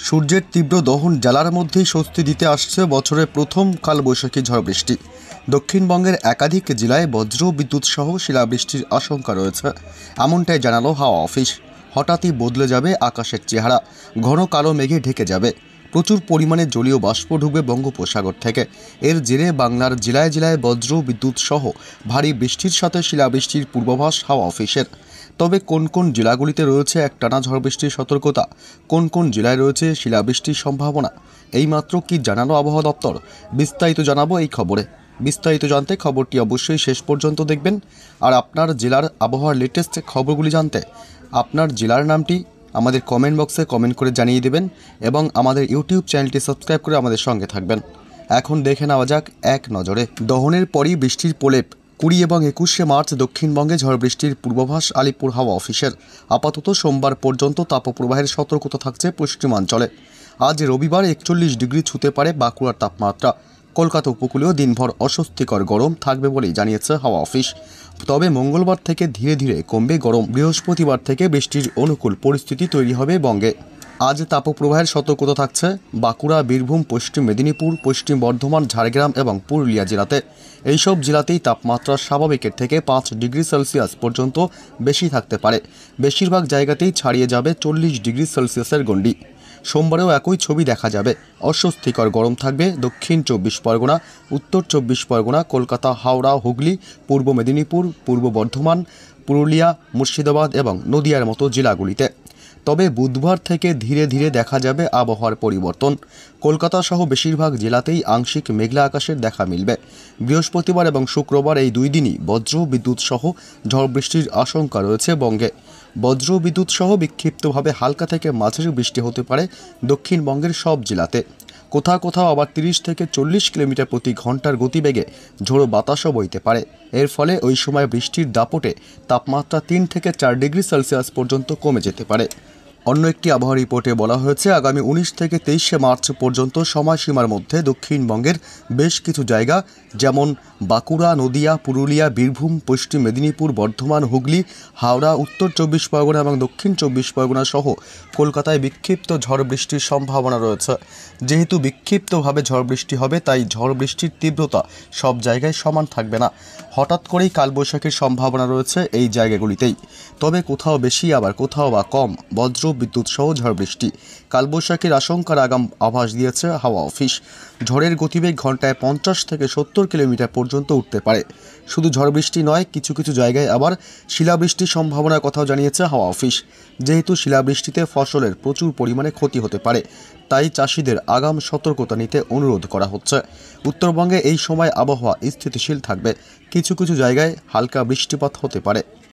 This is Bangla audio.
সূর্যের তীব্র দহন জ্বালার মধ্যেই স্বস্তি দিতে আসছে বছরের প্রথম কালবৈশাখী ঝড় বৃষ্টি। দক্ষিণবঙ্গের একাধিক জেলায় বজ্র বিদ্যুৎ সহ শিলাবৃষ্টির আশঙ্কা রয়েছে, এমনটাই জানালো হাওয়া অফিস। হঠাৎই বদলে যাবে আকাশের চেহারা, ঘন কালো মেঘে ঢেকে যাবে, প্রচুর পরিমাণে জলীয় বাষ্প ঢুকবে বঙ্গোপসাগর থেকে। এর জেরে বাংলার জেলায় জেলায় বজ্র বিদ্যুৎ সহ ভারী বৃষ্টির সাথে শিলাবৃষ্টির পূর্বাভাস হাওয়া অফিসের। তবে কোন কোন জেলাগুলিতে রয়েছে একটানা ঝড় বৃষ্টির সতর্কতা, কোন কোন জেলায় রয়েছে শিলাবৃষ্টির সম্ভাবনা, এইমাত্র কি জানালো আবহাওয়া দপ্তর, বিস্তারিত জানাবো এই খবরে। বিস্তারিত জানতে খবরটি অবশ্যই শেষ পর্যন্ত দেখবেন। আর আপনার জেলার আবহাওয়ার লেটেস্ট খবরগুলি জানতে আপনার জেলার নামটি আমাদের কমেন্ট বক্সে কমেন্ট করে জানিয়ে দেবেন এবং আমাদের ইউটিউব চ্যানেলটি সাবস্ক্রাইব করে আমাদের সঙ্গে থাকবেন। এখন দেখে নেওয়া যাক এক নজরে দহনের পরই বৃষ্টির প্রলেপ। 20 এবং 21শে মার্চ দক্ষিণবঙ্গে ঝড় বৃষ্টির পূর্বাভাস আলিপুর হাওয়া অফিসের। আপাতত সোমবার পর্যন্ত তাপপ্রবাহের সতর্কতা থাকছে পশ্চিমাঞ্চলে। আজ রবিবার 41 ডিগ্রি ছুঁতে পারে বাঁকুড়ার তাপমাত্রা। কলকাতা উপকূলেও দিনভর অস্বস্তিকর গরম থাকবে বলেই জানিয়েছে হাওয়া অফিস। তবে মঙ্গলবার থেকে ধীরে ধীরে কমবে গরম। বৃহস্পতিবার থেকে বৃষ্টির অনুকূল পরিস্থিতি তৈরি হবে বঙ্গে। আজ তাপপ্রবাহের সতর্কতা থাকছে বাঁকুড়া, বীরভূম, পশ্চিম মেদিনীপুর, পশ্চিম বর্ধমান, ঝাড়গ্রাম এবং পুরুলিয়া জেলাতে। এইসব জেলাতেই তাপমাত্রা স্বাভাবিকের থেকে 5 ডিগ্রি সেলসিয়াস পর্যন্ত বেশি থাকতে পারে। বেশিরভাগ জায়গাতেই ছাড়িয়ে যাবে 40 ডিগ্রি সেলসিয়াসের গণ্ডি। সোমবারেও একই ছবি দেখা যাবে। অস্বস্তিকর গরম থাকবে দক্ষিণ 24 পরগনা, উত্তর 24 পরগনা, কলকাতা, হাওড়া, হুগলি, পূর্ব মেদিনীপুর, পূর্ব বর্ধমান, পুরুলিয়া, মুর্শিদাবাদ এবং নদিয়ার মতো জেলাগুলিতে। তবে বুধবার থেকে ধীরে ধীরে দেখা যাবে আবহাওয়ার পরিবর্তন। কলকাতা সহ বেশিরভাগ জেলাতেই আংশিক মেঘলা আকাশের দেখা মিলবে। বৃহস্পতিবার এবং শুক্রবার এই দুই দিনই বজ্র বিদ্যুৎ সহ ঝড় বৃষ্টির আশঙ্কা রয়েছে বঙ্গে। বজ্র বিদ্যুৎ সহ বিক্ষিপ্তভাবে হালকা থেকে মাঝারি বৃষ্টি হতে পারে দক্ষিণবঙ্গের সব জেলাতে। কোথাও কোথাও আবার 30 থেকে 40 কিলোমিটার প্রতি ঘন্টার গতিবেগে ঝোড়ো বাতাসও বইতে পারে। এর ফলে ওই সময় বৃষ্টির দাপটে তাপমাত্রা 3 থেকে 4 ডিগ্রি সেলসিয়াস পর্যন্ত কমে যেতে পারে। অন্য একটি আবহাওয়া রিপোর্টে বলা হয়েছে আগামী 19 থেকে 23শে মার্চ পর্যন্ত সময়সীমার মধ্যে দক্ষিণবঙ্গের বেশ কিছু জায়গা যেমন বাঁকুড়া, নদিয়া, পুরুলিয়া, বীরভূম, পশ্চিম মেদিনীপুর, বর্ধমান, হুগলি, হাওড়া, উত্তর 24 পরগনা এবং দক্ষিণ 24 পরগনা সহ কলকাতায় বিক্ষিপ্ত ঝড় বৃষ্টির সম্ভাবনা রয়েছে। যেহেতু বিক্ষিপ্তভাবে ঝড় বৃষ্টি হবে তাই ঝড় বৃষ্টির তীব্রতা সব জায়গায় সমান থাকবে না। হঠাৎ করেই কালবৈশাখীর সম্ভাবনা রয়েছে এই জায়গাগুলিতেই। তবে কোথাও বেশি আবার কোথাও বা কম বজ্র বিদ্যুৎ সহ ঝড় বৃষ্টি। কালবৈশাখীর আশঙ্কার আগাম আভাস দিয়েছে হাওয়া অফিস। ঝড়ের গতিবেগ ঘন্টায় 50 থেকে 70 কিলোমিটার পর্যন্ত উঠতে পারে। শুধু ঝড় বৃষ্টি নয়, কিছু কিছু জায়গায় আবার শিলাবৃষ্টির সম্ভাবনার কথাও জানিয়েছে হাওয়া অফিস। যেহেতু শিলাবৃষ্টিতে ফসলের প্রচুর পরিমাণে ক্ষতি হতে পারে, তাই চাষিদের আগাম সতর্কতা নিতে অনুরোধ করা হচ্ছে। উত্তরবঙ্গে এই সময় আবহাওয়া স্থিতিশীল থাকবে। কিছু কিছু জায়গায় হালকা বৃষ্টিপাত হতে পারে।